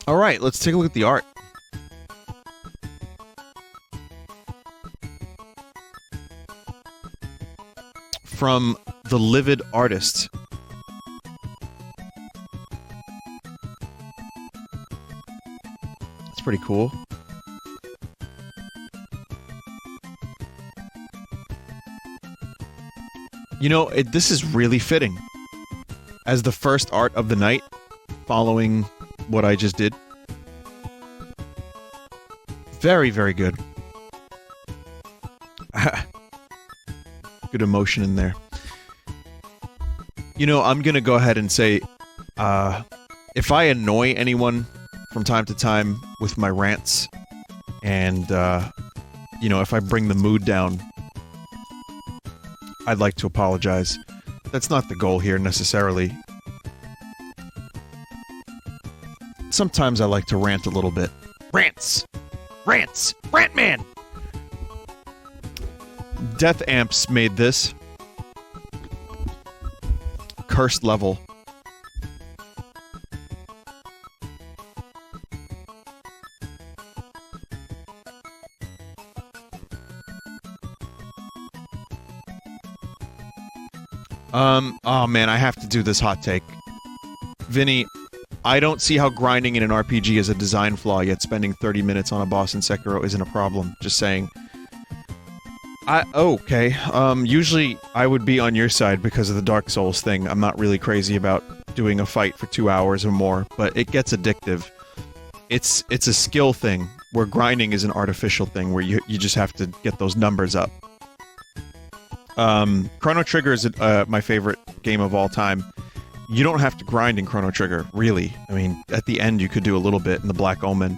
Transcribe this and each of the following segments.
Alright, let's take a look at the art. From The Livid Artist. That's pretty cool. You know, this is really fitting. As the first art of the night, following what I just did. Very, very good. Good emotion in there. You know, I'm gonna go ahead and say, if I annoy anyone from time to time with my rants, and, you know, if I bring the mood down, I'd like to apologize. That's not the goal here, necessarily. Sometimes I like to rant a little bit. Rants! Rants! Rant man! Death Amps made this. Cursed level. Oh man, I have to do this hot take. Vinny, I don't see how grinding in an RPG is a design flaw, yet spending 30 minutes on a boss in Sekiro isn't a problem. Just saying. Okay. Usually I would be on your side because of the Dark Souls thing. I'm not really crazy about doing a fight for 2 hours or more, but it gets addictive. It's a skill thing, where grinding is an artificial thing, where you just have to get those numbers up. Chrono Trigger is my favorite game of all time. You don't have to grind in Chrono Trigger, really. I mean, at the end you could do a little bit in the Black Omen.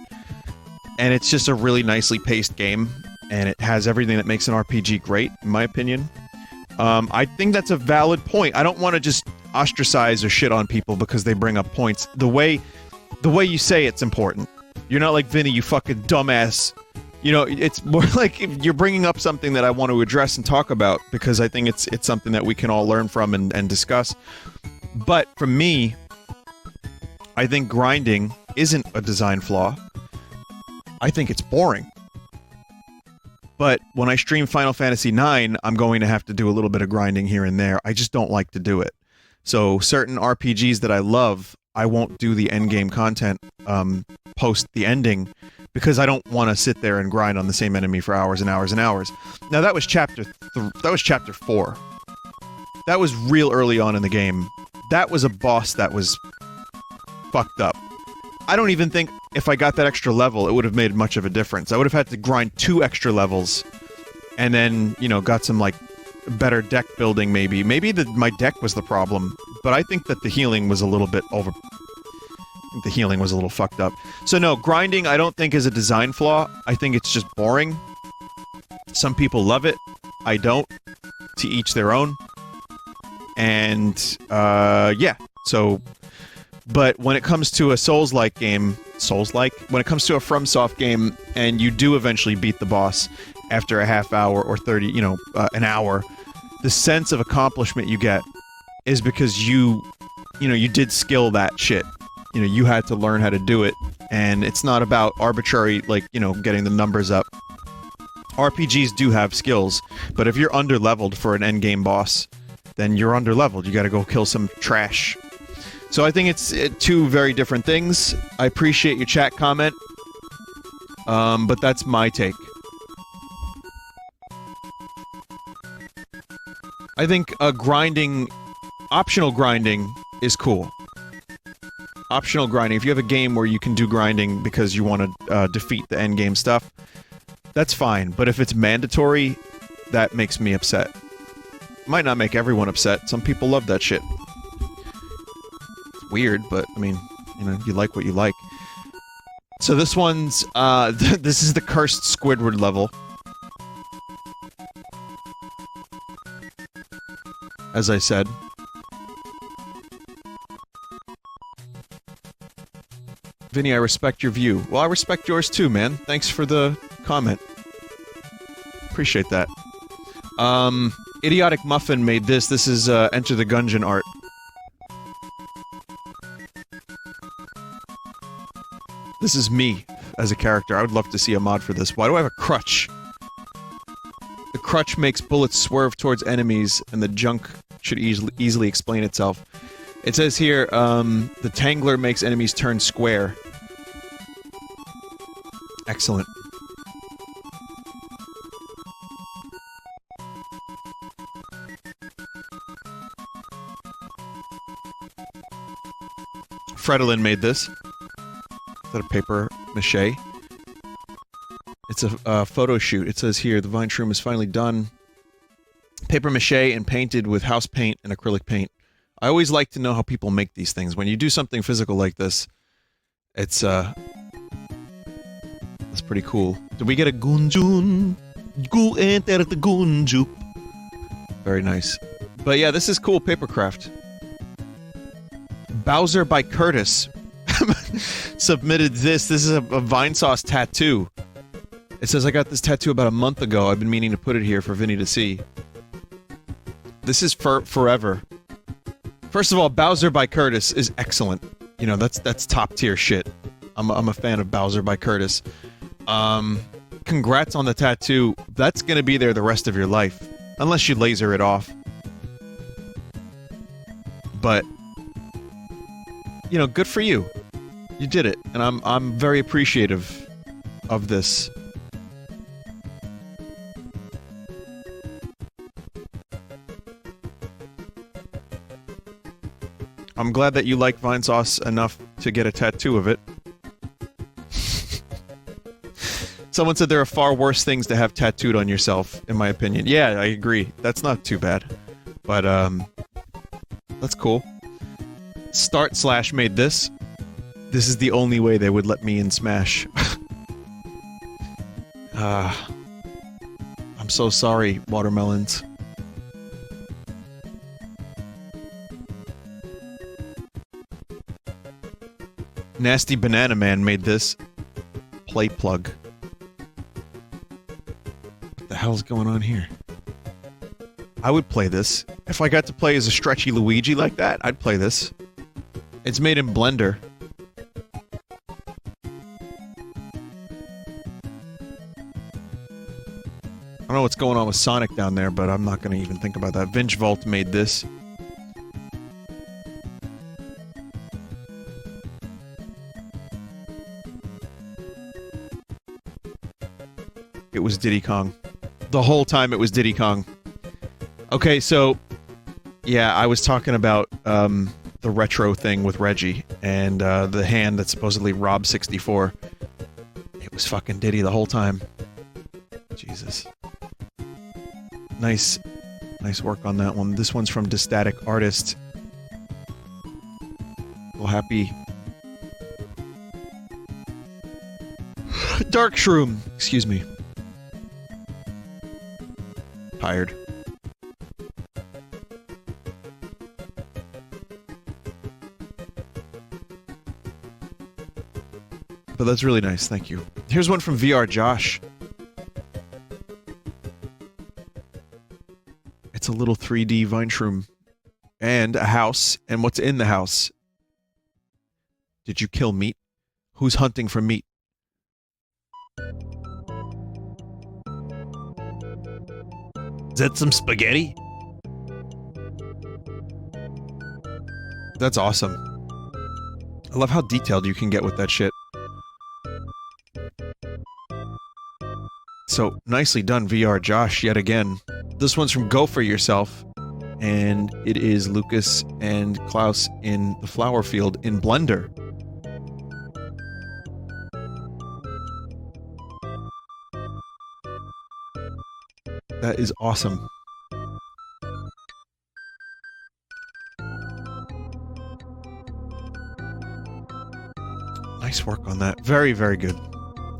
And it's just a really nicely paced game, and it has everything that makes an RPG great, in my opinion. I think that's a valid point. I don't want to just ostracize or shit on people because they bring up points. The way you say it's important. You're not like, Vinny, you fucking dumbass. You know, it's more like if you're bringing up something that I want to address and talk about, because I think it's something that we can all learn from and discuss. But for me, I think grinding isn't a design flaw. I think it's boring. But when I stream Final Fantasy IX, I'm going to have to do a little bit of grinding here and there. I just don't like to do it. So certain RPGs that I love, I won't do the endgame content post the ending, because I don't want to sit there and grind on the same enemy for hours and hours and hours. Now that was chapter 4. That was real early on in the game. That was a boss that was fucked up. I don't even think if I got that extra level, it would have made much of a difference. I would have had to grind 2 extra levels, and then, you know, got some, like, better deck building, maybe. Maybe my deck was the problem, but I think that the healing was a little bit over... The healing was a little fucked up. So no, grinding I don't think is a design flaw. I think it's just boring. Some people love it. I don't. To each their own. And, yeah. So... But when it comes to a Souls-like game... Souls-like? When it comes to a FromSoft game, and you do eventually beat the boss after a half hour or 30, you know, an hour, the sense of accomplishment you get is because you know, you did skill that shit. You know, you had to learn how to do it, and it's not about arbitrary, like, you know, getting the numbers up. RPGs do have skills, but if you're underleveled for an endgame boss, then you're underleveled. You gotta go kill some trash. So I think it's 2 very different things. I appreciate your chat comment, but that's my take. I think optional grinding is cool. Optional grinding. If you have a game where you can do grinding because you want to defeat the endgame stuff, that's fine. But if it's mandatory, that makes me upset. Might not make everyone upset. Some people love that shit. It's weird, but, I mean, you know, you like what you like. So this one's, this is the Cursed Squidward level. As I said. Vinny, I respect your view. Well, I respect yours too, man. Thanks for the comment. Appreciate that. Idiotic Muffin made this. This is, Enter the Gungeon art. This is me as a character. I would love to see a mod for this. Why do I have a crutch? The crutch makes bullets swerve towards enemies, and the junk should easily explain itself. It says here, the tangler makes enemies turn square. Excellent. Fredolin made this. Is that a paper mache? It's a photo shoot. It says here, the Vine Shroom is finally done. Paper mache and painted with house paint and acrylic paint. I always like to know how people make these things. When you do something physical like this, it's that's pretty cool. Did we get a Gunjun? Go enter the Gunju. Very nice. But yeah, this is cool papercraft. Bowser by Curtis submitted this. This is a Vinesauce tattoo. It says, I got this tattoo about a month ago. I've been meaning to put it here for Vinny to see. This is for forever. First of all, Bowser by Curtis is excellent. You know, that's top tier shit. I'm a fan of Bowser by Curtis. Congrats on the tattoo. That's gonna be there the rest of your life. Unless you laser it off. But, you know, good for you. You did it, and I'm very appreciative of this. I'm glad that you like Vinesauce enough to get a tattoo of it. Someone said there are far worse things to have tattooed on yourself, in my opinion. Yeah, I agree. That's not too bad. But, that's cool. Start/ made this. This is the only way they would let me in Smash. I'm so sorry, watermelons. Nasty Banana Man made this. Play plug. What the hell's going on here? I would play this. If I got to play as a stretchy Luigi like that, I'd play this. It's made in Blender. I don't know what's going on with Sonic down there, but I'm not gonna even think about that. Vingevault made this. It was Diddy Kong. The whole time it was Diddy Kong. Okay, so... yeah, I was talking about, the retro thing with Reggie, and, the hand that supposedly robbed 64. It was fucking Diddy the whole time. Jesus. Nice work on that one. This one's from Dystatic Artist. Well, happy... Dark Shroom! Excuse me. Tired. But that's really nice, thank you. Here's one from VR Josh. It's a little 3D Vine Shroom. And a house. And what's in the house? Did you kill meat? Who's hunting for meat? Is that some spaghetti? That's awesome. I love how detailed you can get with that shit. So, nicely done, VR Josh, yet again. This one's from Go For Yourself, and it is Lucas and Klaus in the flower field in Blender. That is awesome. Nice work on that. Very, very good.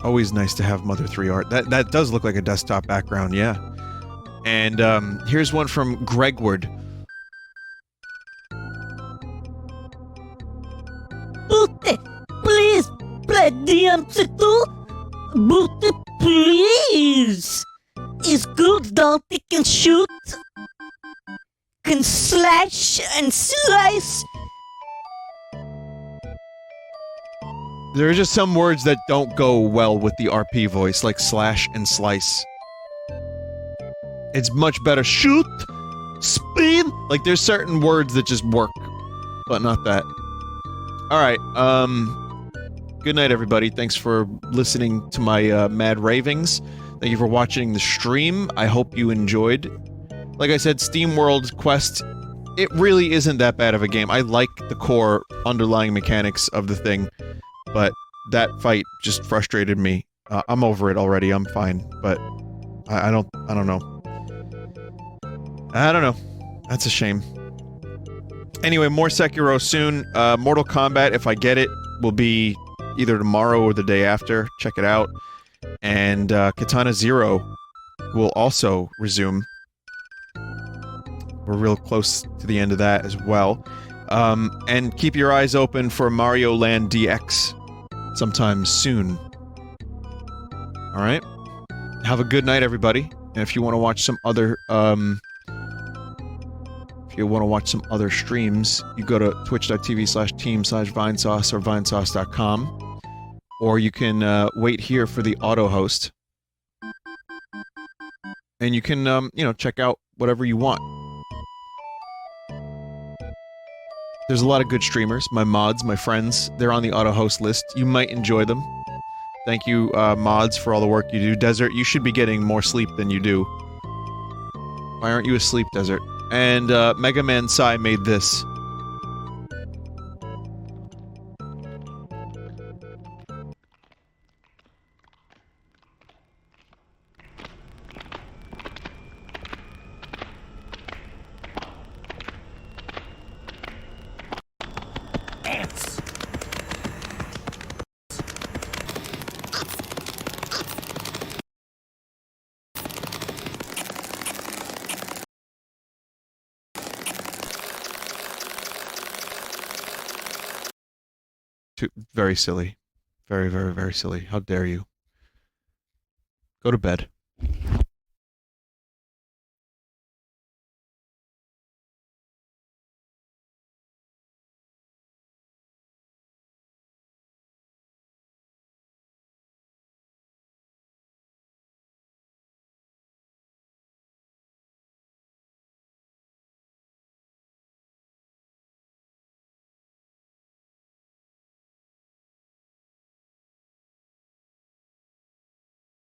Always nice to have Mother 3 art. That does look like a desktop background, yeah. And here's one from Gregward. Please play DMC2. Please. It's good that it can shoot, can slash and slice. There are just some words that don't go well with the RP voice, like slash and slice. It's much better shoot, speed. Like there's certain words that just work, but not that. Alright, good night everybody. Thanks for listening to my mad ravings. Thank you for watching the stream. I hope you enjoyed. Like I said, SteamWorld Quest, it really isn't that bad of a game. I like the core underlying mechanics of the thing, but that fight just frustrated me. I'm over it already, I'm fine, but I don't know. I don't know. That's a shame. Anyway, more Sekiro soon. Mortal Kombat, if I get it, will be either tomorrow or the day after. Check it out. And Katana Zero will also resume. We're real close to the end of that as well. And keep your eyes open for Mario Land DX sometime soon. Alright? Have a good night, everybody. And if you want to watch some other, if you want to watch some other streams, you go to twitch.tv/team/Vinesauce or Vinesauce.com. Or you can, wait here for the auto-host. And you can, you know, check out whatever you want. There's a lot of good streamers. My mods, my friends, they're on the auto-host list. You might enjoy them. Thank you, mods, for all the work you do. Desert, you should be getting more sleep than you do. Why aren't you asleep, Desert? And, Mega Man Sai made this. Very silly. Very, very, very silly. How dare you. Go to bed.